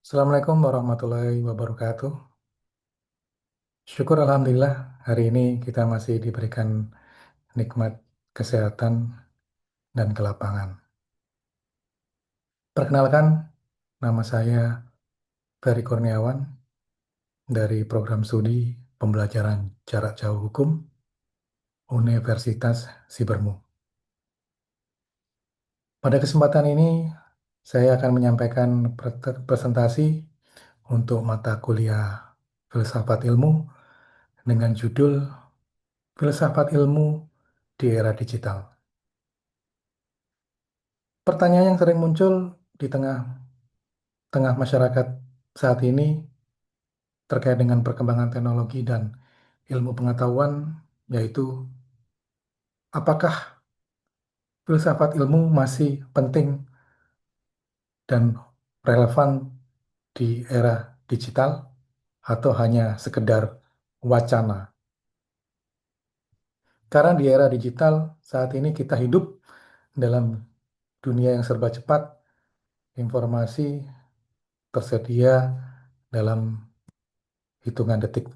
Assalamualaikum warahmatullahi wabarakatuh. Syukur Alhamdulillah, hari ini kita masih diberikan nikmat kesehatan dan kelapangan. Perkenalkan, nama saya Ferry Kurniawan dari Program Studi Pembelajaran Jarak Jauh Hukum Universitas Sibermu. Pada kesempatan ini, saya akan menyampaikan presentasi untuk mata kuliah Filsafat Ilmu dengan judul Filsafat Ilmu di Era Digital. Pertanyaan yang sering muncul di tengah masyarakat saat ini terkait dengan perkembangan teknologi dan ilmu pengetahuan, yaitu apakah filsafat ilmu masih penting dan relevan di era digital atau hanya sekedar wacana. Karena di era digital saat ini kita hidup dalam dunia yang serba cepat, informasi tersedia dalam hitungan detik.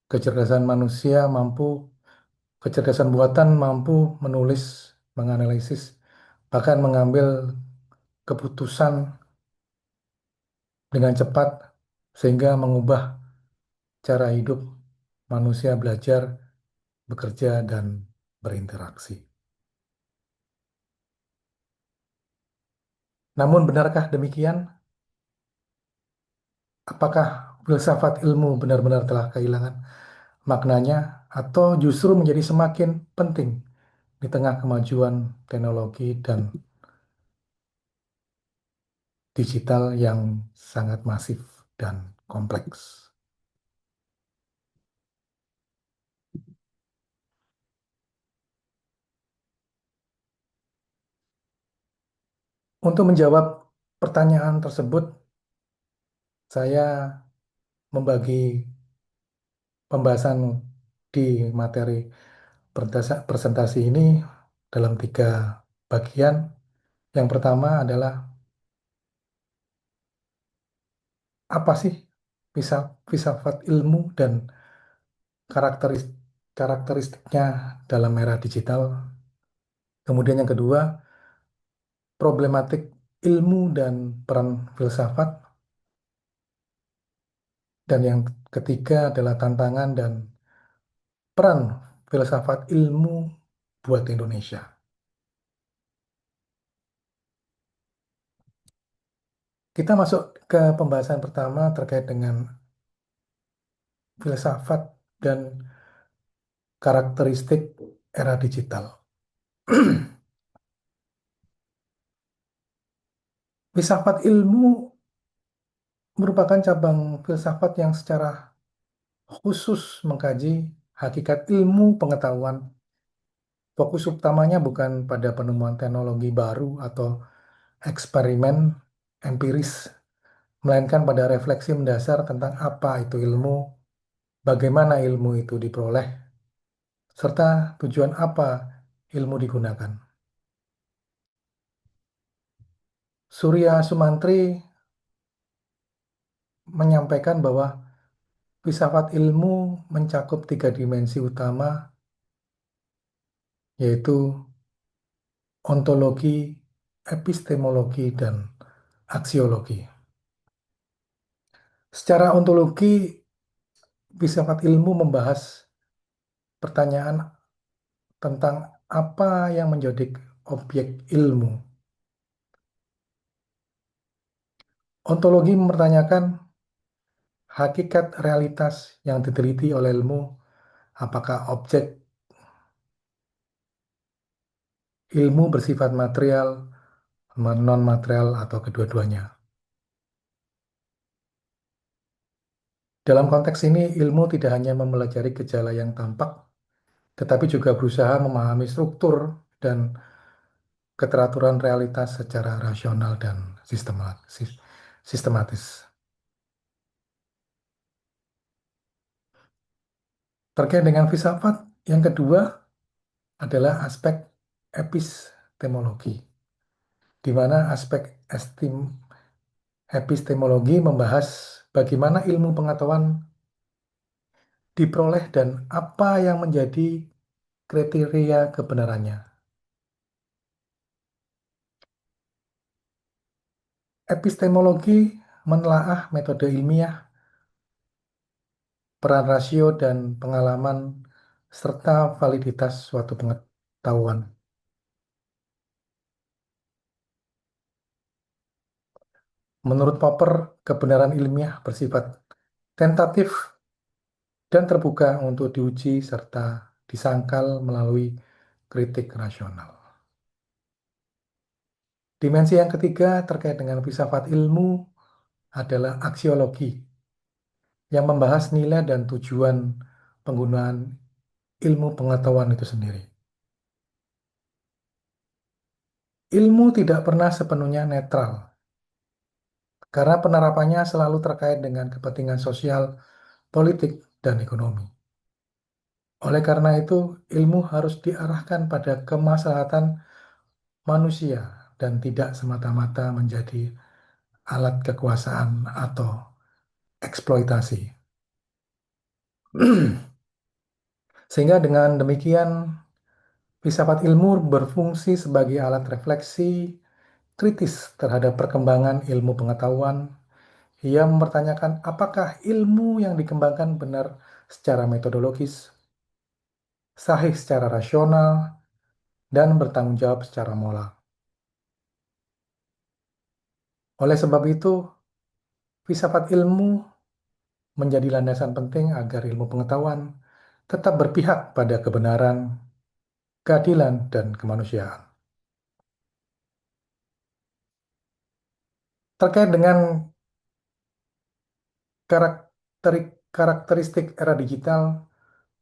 Kecerdasan manusia mampu Kecerdasan buatan mampu menulis, menganalisis, bahkan mengambil keputusan dengan cepat sehingga mengubah cara hidup manusia belajar, bekerja, dan berinteraksi. Namun benarkah demikian? Apakah filsafat ilmu benar-benar telah kehilangan maknanya atau justru menjadi semakin penting di tengah kemajuan teknologi dan digital yang sangat masif dan kompleks? Untuk menjawab pertanyaan tersebut, saya membagi pembahasan di materi presentasi ini dalam tiga bagian. Yang pertama adalah apa sih filsafat ilmu dan karakteris- karakteristiknya dalam era digital. Kemudian yang kedua, problematik ilmu dan peran filsafat. Dan yang ketiga adalah tantangan dan peran filsafat ilmu buat Indonesia. Kita masuk ke pembahasan pertama terkait dengan filsafat dan karakteristik era digital. Filsafat ilmu merupakan cabang filsafat yang secara khusus mengkaji hakikat ilmu pengetahuan. Fokus utamanya bukan pada penemuan teknologi baru atau eksperimen empiris, melainkan pada refleksi mendasar tentang apa itu ilmu, bagaimana ilmu itu diperoleh, serta tujuan apa ilmu digunakan. Surya Sumantri menyampaikan bahwa filsafat ilmu mencakup tiga dimensi utama, yaitu ontologi, epistemologi, dan aksiologi. Secara ontologi, filsafat ilmu membahas pertanyaan tentang apa yang menjadi objek ilmu. Ontologi mempertanyakan hakikat realitas yang diteliti oleh ilmu, apakah objek ilmu bersifat material, non-material, atau kedua-duanya. Dalam konteks ini, ilmu tidak hanya mempelajari gejala yang tampak, tetapi juga berusaha memahami struktur dan keteraturan realitas secara rasional dan sistematis. Terkait dengan filsafat, yang kedua adalah aspek epistemologi. di mana aspek epistemologi membahas bagaimana ilmu pengetahuan diperoleh dan apa yang menjadi kriteria kebenarannya. Epistemologi menelaah metode ilmiah, peran rasio dan pengalaman, serta validitas suatu pengetahuan. Menurut Popper, kebenaran ilmiah bersifat tentatif dan terbuka untuk diuji serta disangkal melalui kritik rasional. Dimensi yang ketiga terkait dengan filsafat ilmu adalah aksiologi yang membahas nilai dan tujuan penggunaan ilmu pengetahuan itu sendiri. Ilmu tidak pernah sepenuhnya netral karena penerapannya selalu terkait dengan kepentingan sosial, politik, dan ekonomi. Oleh karena itu, ilmu harus diarahkan pada kemaslahatan manusia dan tidak semata-mata menjadi alat kekuasaan atau eksploitasi. Sehingga dengan demikian, filsafat ilmu berfungsi sebagai alat refleksi kritis terhadap perkembangan ilmu pengetahuan. Ia mempertanyakan apakah ilmu yang dikembangkan benar secara metodologis, sahih secara rasional, dan bertanggung jawab secara moral. Oleh sebab itu, filsafat ilmu menjadi landasan penting agar ilmu pengetahuan tetap berpihak pada kebenaran, keadilan, dan kemanusiaan. Terkait dengan karakteristik era digital,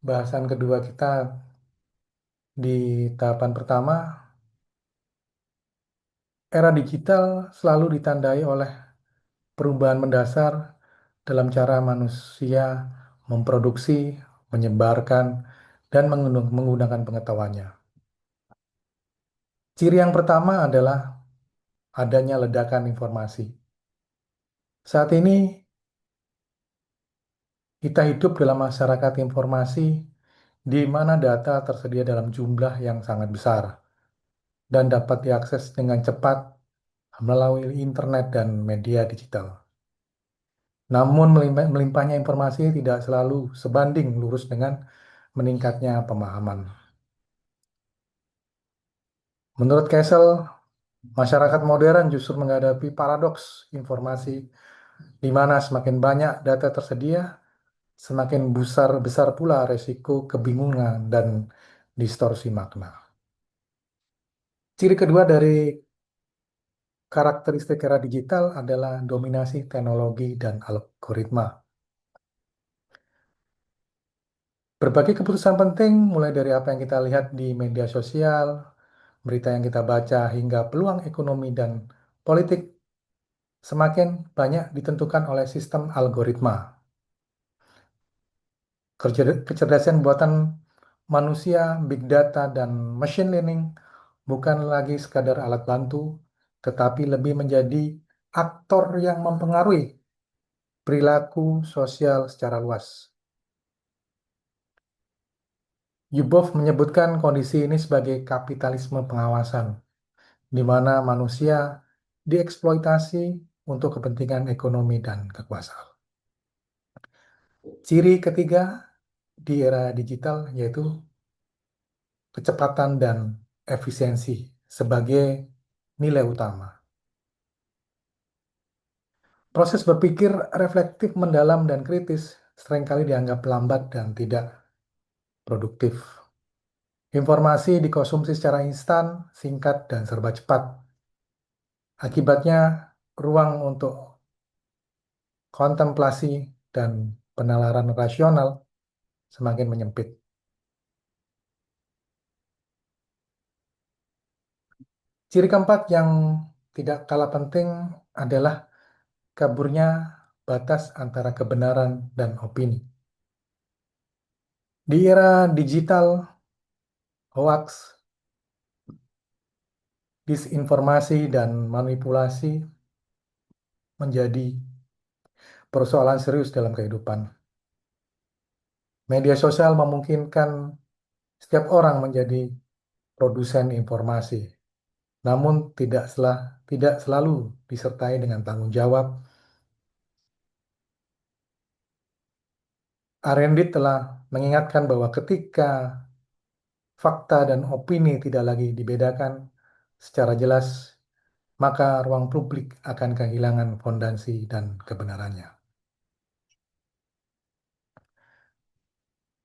bahasan kedua kita di tahapan pertama, era digital selalu ditandai oleh perubahan mendasar dalam cara manusia memproduksi, menyebarkan, dan menggunakan pengetahuannya. Ciri yang pertama adalah adanya ledakan informasi. Saat ini kita hidup dalam masyarakat informasi di mana data tersedia dalam jumlah yang sangat besar dan dapat diakses dengan cepat melalui internet dan media digital. Namun melimpahnya informasi tidak selalu sebanding lurus dengan meningkatnya pemahaman. Menurut Kessel, masyarakat modern justru menghadapi paradoks informasi di mana semakin banyak data tersedia, semakin besar pula resiko kebingungan dan distorsi makna. Ciri kedua dari karakteristik era digital adalah dominasi teknologi dan algoritma. Berbagai keputusan penting, mulai dari apa yang kita lihat di media sosial, berita yang kita baca, hingga peluang ekonomi dan politik, semakin banyak ditentukan oleh sistem algoritma. Kecerdasan buatan manusia, big data, dan machine learning bukan lagi sekadar alat bantu, tetapi lebih menjadi aktor yang mempengaruhi perilaku sosial secara luas. Yuboff menyebutkan kondisi ini sebagai kapitalisme pengawasan, di mana manusia dieksploitasi untuk kepentingan ekonomi dan kekuasaan. Ciri ketiga di era digital yaitu kecepatan dan efisiensi sebagai nilai utama. Proses berpikir reflektif, mendalam, dan kritis seringkali dianggap lambat dan tidak produktif. Informasi dikonsumsi secara instan, singkat, dan serba cepat. Akibatnya, ruang untuk kontemplasi dan penalaran rasional semakin menyempit. Ciri keempat yang tidak kalah penting adalah kaburnya batas antara kebenaran dan opini. Di era digital, hoax, disinformasi dan manipulasi menjadi persoalan serius dalam kehidupan. Media sosial memungkinkan setiap orang menjadi produsen informasi, namun tidak selalu disertai dengan tanggung jawab. Arendit telah mengingatkan bahwa ketika fakta dan opini tidak lagi dibedakan secara jelas, maka ruang publik akan kehilangan fondasi dan kebenarannya.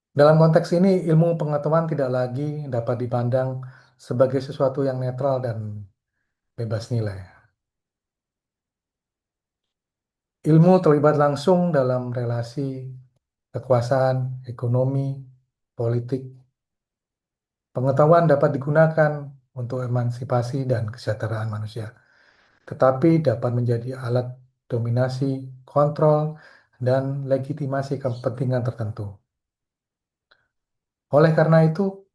Dalam konteks ini, ilmu pengetahuan tidak lagi dapat dipandang sebagai sesuatu yang netral dan bebas nilai. Ilmu terlibat langsung dalam relasi kekuasaan, ekonomi, politik. Pengetahuan dapat digunakan untuk emansipasi dan kesejahteraan manusia, tetapi dapat menjadi alat dominasi, kontrol, dan legitimasi kepentingan tertentu. Oleh karena itu,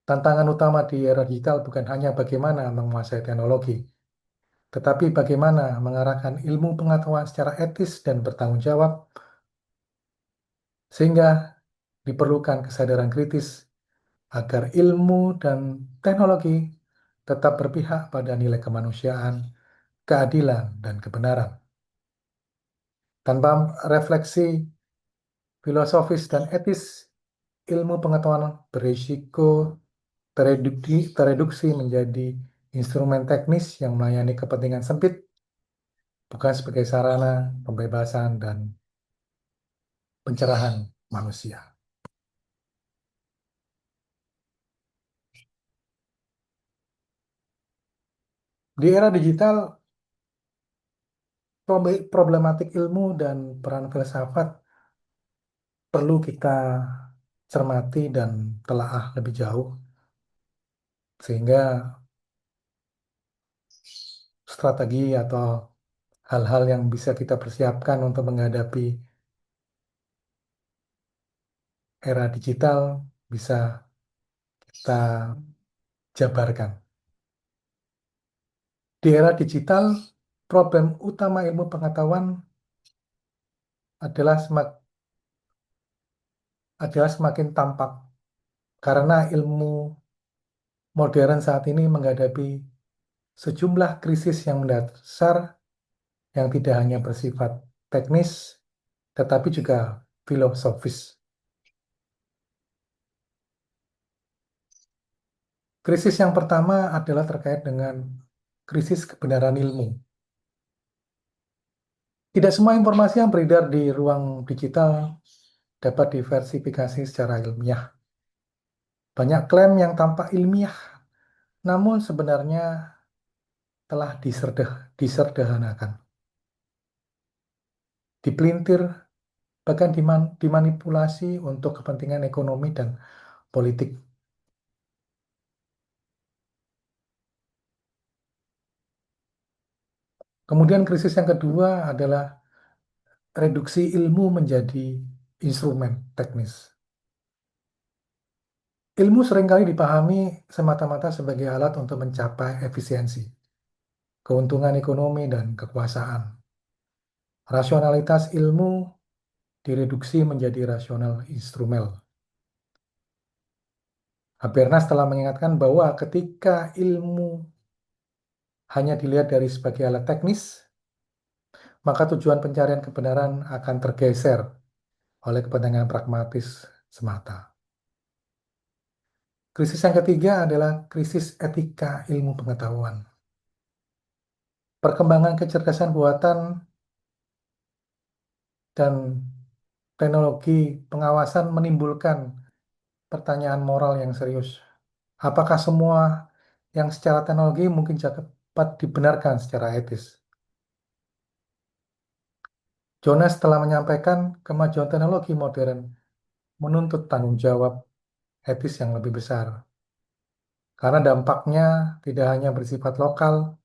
tantangan utama di era digital bukan hanya bagaimana menguasai teknologi, tetapi bagaimana mengarahkan ilmu pengetahuan secara etis dan bertanggung jawab, sehingga diperlukan kesadaran kritis agar ilmu dan teknologi tetap berpihak pada nilai kemanusiaan, keadilan, dan kebenaran. Tanpa refleksi filosofis dan etis, ilmu pengetahuan berisiko tereduksi menjadi instrumen teknis yang melayani kepentingan sempit, bukan sebagai sarana pembebasan dan pencerahan manusia. Di era digital, problematik ilmu dan peran filsafat perlu kita cermati dan telaah lebih jauh, sehingga strategi atau hal-hal yang bisa kita persiapkan untuk menghadapi era digital bisa kita jabarkan. Di era digital, problem utama ilmu pengetahuan adalah semakin tampak karena ilmu modern saat ini menghadapi sejumlah krisis yang mendasar yang tidak hanya bersifat teknis, tetapi juga filosofis. Krisis yang pertama adalah terkait dengan krisis kebenaran ilmu. Tidak semua informasi yang beredar di ruang digital dapat diversifikasi secara ilmiah. Banyak klaim yang tampak ilmiah, namun sebenarnya telah disederhanakan, dipelintir, bahkan dimanipulasi untuk kepentingan ekonomi dan politik. Kemudian krisis yang kedua adalah reduksi ilmu menjadi instrumen teknis. Ilmu seringkali dipahami semata-mata sebagai alat untuk mencapai efisiensi, keuntungan ekonomi, dan kekuasaan. Rasionalitas ilmu direduksi menjadi rasional instrumen. Habermas telah mengingatkan bahwa ketika ilmu hanya dilihat dari sebagai alat teknis, maka tujuan pencarian kebenaran akan tergeser oleh kepentingan pragmatis semata. Krisis yang ketiga adalah krisis etika ilmu pengetahuan. Perkembangan kecerdasan buatan dan teknologi pengawasan menimbulkan pertanyaan moral yang serius. Apakah semua yang secara teknologi mungkin dapat dibenarkan secara etis? Jonas telah menyampaikan kemajuan teknologi modern menuntut tanggung jawab etis yang lebih besar, karena dampaknya tidak hanya bersifat lokal,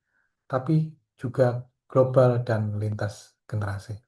tapi juga global dan lintas generasi.